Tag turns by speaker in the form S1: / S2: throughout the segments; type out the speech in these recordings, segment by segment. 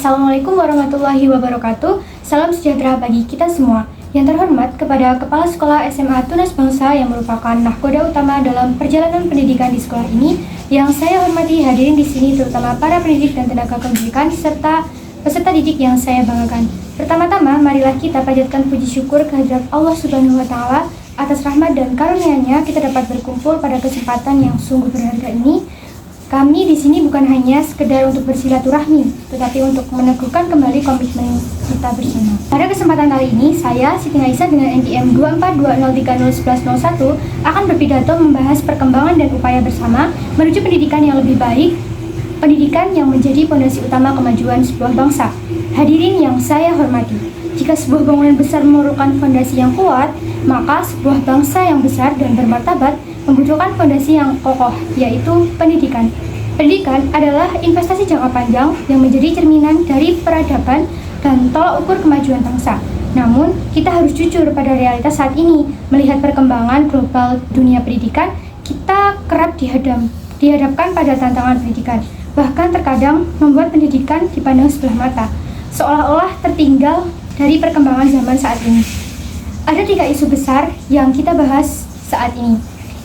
S1: Assalamualaikum warahmatullahi wabarakatuh. Salam sejahtera bagi kita semua. Yang terhormat kepada Kepala Sekolah SMA Tunas Bangsa yang merupakan nahkoda utama dalam perjalanan pendidikan di sekolah ini, yang saya hormati hadirin di sini terutama para pendidik dan tenaga pendidikan serta peserta didik yang saya banggakan. Pertama-tama, marilah kita panjatkan puji syukur kehadirat Allah Subhanahu wa taala atas rahmat dan karunia-Nya kita dapat berkumpul pada kesempatan yang sungguh berharga ini. Kami di sini bukan hanya sekedar untuk bersilaturahmi, tetapi untuk meneguhkan kembali komitmen kita bersama. Pada kesempatan kali ini, saya, Siti Aisyah dengan NDM 242030111 akan berpidato membahas perkembangan dan upaya bersama menuju pendidikan yang lebih baik, pendidikan yang menjadi fondasi utama kemajuan sebuah bangsa. Hadirin yang saya hormati, jika sebuah bangunan besar memerlukan fondasi yang kuat, maka sebuah bangsa yang besar dan bermartabat membutuhkan fondasi yang kokoh, yaitu pendidikan. Pendidikan adalah investasi jangka panjang yang menjadi cerminan dari peradaban dan tolak ukur kemajuan bangsa. Namun, kita harus jujur pada realitas saat ini. Melihat perkembangan global dunia pendidikan, kita kerap dihadapkan pada tantangan pendidikan. Bahkan terkadang membuat pendidikan dipandang sebelah mata, seolah-olah tertinggal dari perkembangan zaman saat ini. Ada 3 isu besar yang kita bahas saat ini.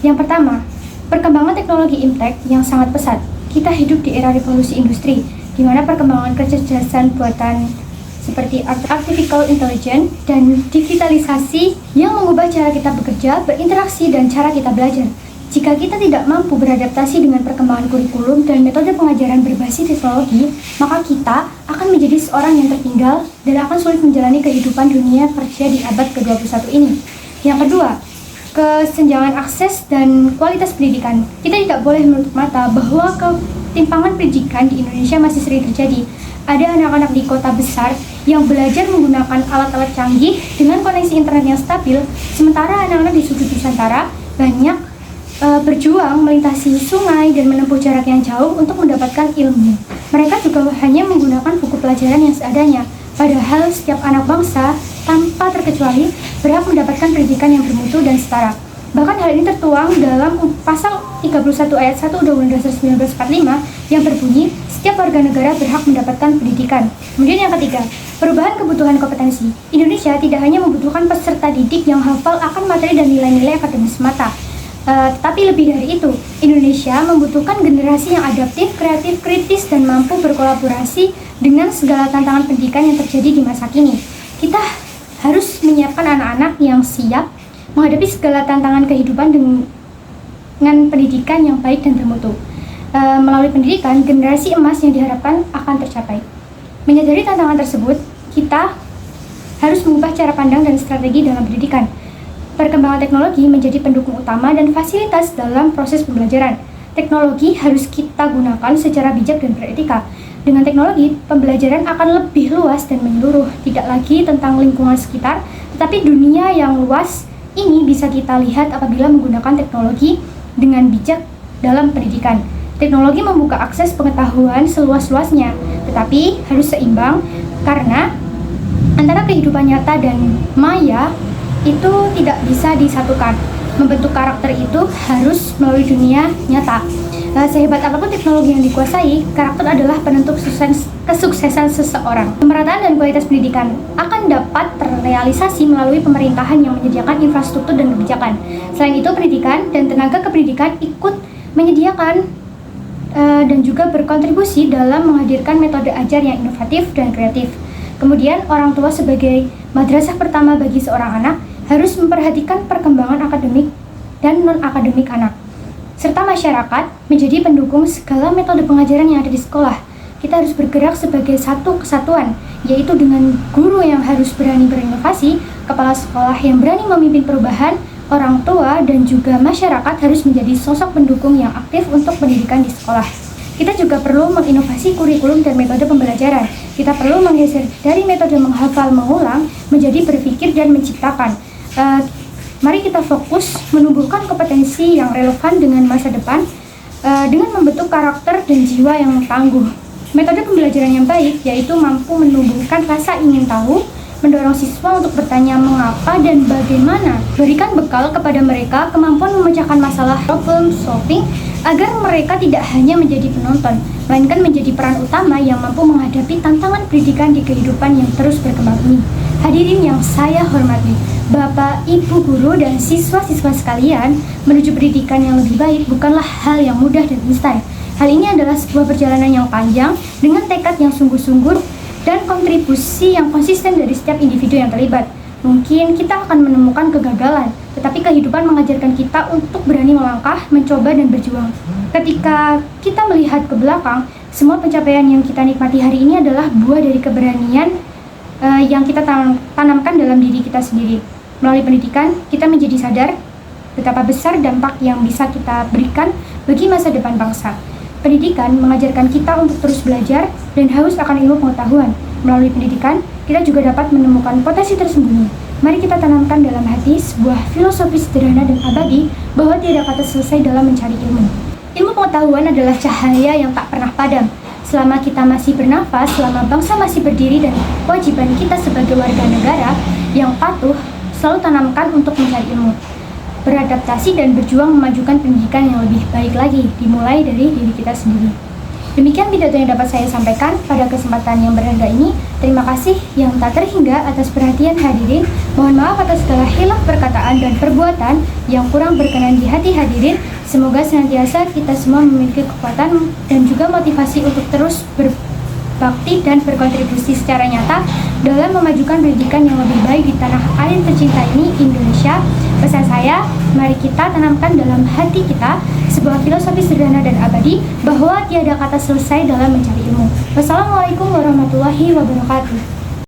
S1: Yang pertama, perkembangan teknologi IMTEK yang sangat pesat. Kita hidup di era revolusi industri, di mana perkembangan kecerdasan buatan seperti artificial intelligence dan digitalisasi yang mengubah cara kita bekerja, berinteraksi, dan cara kita belajar. Jika kita tidak mampu beradaptasi dengan perkembangan kurikulum dan metode pengajaran berbasis teknologi, maka kita akan menjadi seorang yang tertinggal dan akan sulit menjalani kehidupan dunia kerja di abad ke-21 ini. Yang kedua, kesenjangan akses dan kualitas pendidikan. Kita tidak boleh menutup mata bahwa ketimpangan pendidikan di Indonesia masih sering terjadi. Ada anak-anak di kota besar yang belajar menggunakan alat-alat canggih dengan koneksi internet yang stabil, sementara anak-anak di sudut Nusantara banyak berjuang melintasi sungai dan menempuh jarak yang jauh untuk mendapatkan ilmu. Mereka juga hanya menggunakan buku pelajaran yang seadanya. Padahal setiap anak bangsa tanpa terkecuali berhak mendapatkan pendidikan yang bermutu dan setara. Bahkan hal ini tertuang dalam pasal 31 ayat 1 Undang-Undang Dasar 1945 yang berbunyi setiap warga negara berhak mendapatkan pendidikan. Kemudian yang ketiga, perubahan kebutuhan kompetensi. Indonesia tidak hanya membutuhkan peserta didik yang hafal akan materi dan nilai-nilai akademis semata. Tetapi lebih dari itu, Indonesia membutuhkan generasi yang adaptif, kreatif, kritis, dan mampu berkolaborasi dengan segala tantangan pendidikan yang terjadi di masa kini. Kita harus menyiapkan anak-anak yang siap menghadapi segala tantangan kehidupan dengan pendidikan yang baik dan bermutu. Melalui pendidikan, generasi emas yang diharapkan akan tercapai. Menyadari tantangan tersebut, kita harus mengubah cara pandang dan strategi dalam pendidikan. Perkembangan teknologi menjadi pendukung utama dan fasilitas dalam proses pembelajaran. Teknologi harus kita gunakan secara bijak dan beretika. Dengan teknologi, pembelajaran akan lebih luas dan menyeluruh, tidak lagi tentang lingkungan sekitar, tetapi dunia yang luas ini bisa kita lihat apabila menggunakan teknologi dengan bijak dalam pendidikan. Teknologi membuka akses pengetahuan seluas-luasnya, tetapi harus seimbang karena antara kehidupan nyata dan maya itu tidak bisa disatukan. Membentuk karakter itu harus melalui dunia nyata. Sehebat apapun teknologi yang dikuasai, karakter adalah penentu kesuksesan seseorang. Pemerataan dan kualitas pendidikan akan dapat terrealisasi melalui pemerintahan yang menyediakan infrastruktur dan kebijakan. Selain itu, pendidikan dan tenaga kependidikan ikut menyediakan dan juga berkontribusi dalam menghadirkan metode ajar yang inovatif dan kreatif. Kemudian, orang tua sebagai madrasah pertama bagi seorang anak harus memperhatikan perkembangan akademik dan non-akademik anak, serta masyarakat menjadi pendukung segala metode pengajaran yang ada di sekolah. Kita harus bergerak sebagai satu kesatuan, yaitu dengan guru yang harus berani berinovasi, kepala sekolah yang berani memimpin perubahan, orang tua dan juga masyarakat harus menjadi sosok pendukung yang aktif untuk pendidikan di sekolah. Kita juga perlu menginovasi kurikulum dan metode pembelajaran. Kita perlu menggeser dari metode menghafal mengulang menjadi berpikir dan menciptakan. Mari kita fokus menumbuhkan kompetensi yang relevan dengan masa depan dengan membentuk karakter dan jiwa yang tangguh. Metode pembelajaran yang baik yaitu mampu menumbuhkan rasa ingin tahu, mendorong siswa untuk bertanya mengapa dan bagaimana, berikan bekal kepada mereka kemampuan memecahkan masalah problem solving agar mereka tidak hanya menjadi penonton, melainkan menjadi peran utama yang mampu menghadapi tantangan pendidikan di kehidupan yang terus berkembang ini. Hadirin yang saya hormati, Bapak, Ibu guru, dan siswa-siswa sekalian, menuju pendidikan yang lebih baik bukanlah hal yang mudah dan instan. Hal ini adalah sebuah perjalanan yang panjang dengan tekad yang sungguh-sungguh dan kontribusi yang konsisten dari setiap individu yang terlibat. Mungkin kita akan menemukan kegagalan, tetapi kehidupan mengajarkan kita untuk berani melangkah, mencoba, dan berjuang. Ketika kita melihat ke belakang, semua pencapaian yang kita nikmati hari ini adalah buah dari keberanian yang kita tanamkan dalam diri kita sendiri. Melalui pendidikan, kita menjadi sadar betapa besar dampak yang bisa kita berikan bagi masa depan bangsa. Pendidikan mengajarkan kita untuk terus belajar dan haus akan ilmu pengetahuan. Melalui pendidikan, kita juga dapat menemukan potensi tersembunyi. Mari kita tanamkan dalam hati sebuah filosofi sederhana dan abadi bahwa tiada kata selesai dalam mencari ilmu. Ilmu pengetahuan adalah cahaya yang tak pernah padam. Selama kita masih bernafas, selama bangsa masih berdiri, dan kewajiban kita sebagai warga negara yang patuh selalu tanamkan untuk mencari ilmu, beradaptasi, dan berjuang memajukan pendidikan yang lebih baik lagi, dimulai dari diri kita sendiri. Demikian pidato yang dapat saya sampaikan pada kesempatan yang berharga ini. Terima kasih yang tak terhingga atas perhatian hadirin. Mohon maaf atas segala hilaf perkataan dan perbuatan yang kurang berkenan di hati hadirin. Semoga senantiasa kita semua memiliki kekuatan dan juga motivasi untuk terus berbakti dan berkontribusi secara nyata dalam memajukan pendidikan yang lebih baik di tanah air tercinta ini, Indonesia. Pesan saya, mari kita tanamkan dalam hati kita sebuah filosofi sederhana dan abadi bahwa tiada kata selesai dalam mencari ilmu. Wassalamualaikum warahmatullahi wabarakatuh.